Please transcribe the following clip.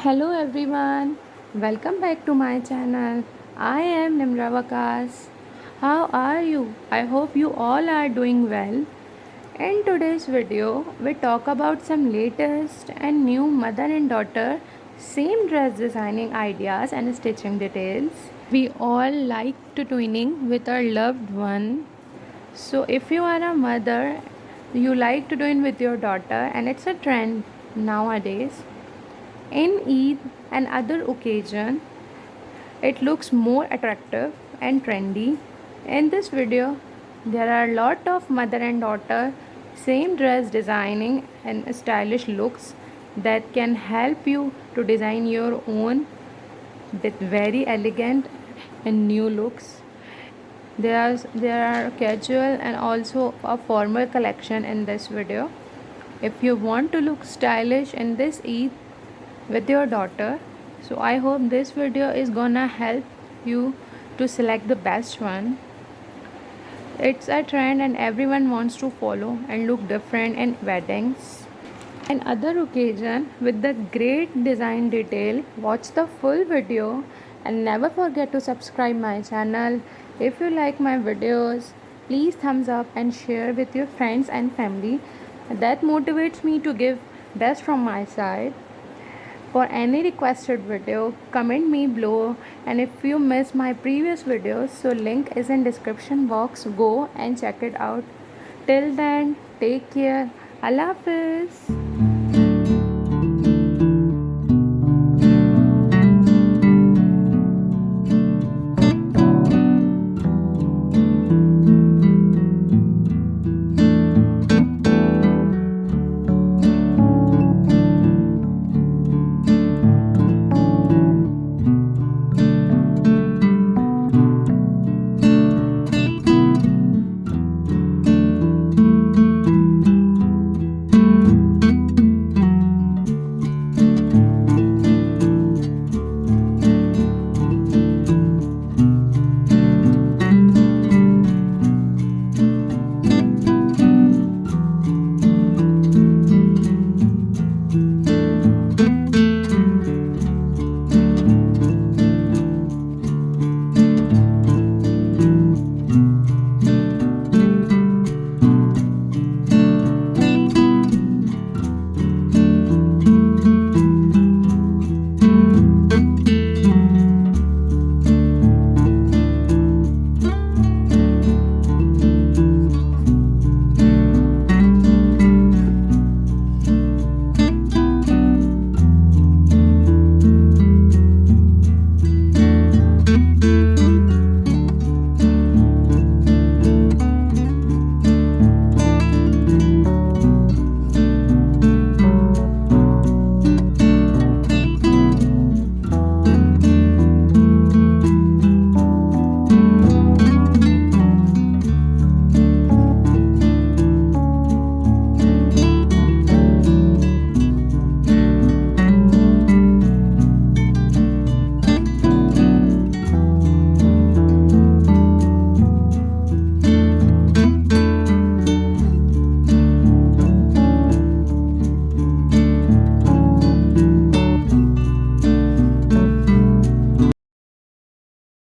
Hello everyone, welcome back to my channel. I am Nimra Waqas. How are you? I hope you all are doing well. In today's video, we talk about some latest and new mother and daughter same dress designing ideas and stitching details. We all like to twinning with our loved one. So if you are a mother, you like to twin with your daughter and it's a trend nowadays. In Eid and other occasion, it looks more attractive and trendy. In this video, there are a lot of mother and daughter same dress designing and stylish looks that can help you to design your own with very elegant and new looks. There are casual and also a formal collection in this video. If you want to look stylish in this Eid with your daughter, so I hope this video is gonna help you to select the best one. It's a trend and everyone wants to follow and look different in weddings and other occasion with the great design detail. Watch the full video and never forget to subscribe my channel. If you like my videos, please thumbs up and share with your friends and family. That motivates me to give best from my side. For any requested video, comment me below, and if you missed my previous videos, so link is in description box. Go and check it out. Till then, take care. Allah Hafiz.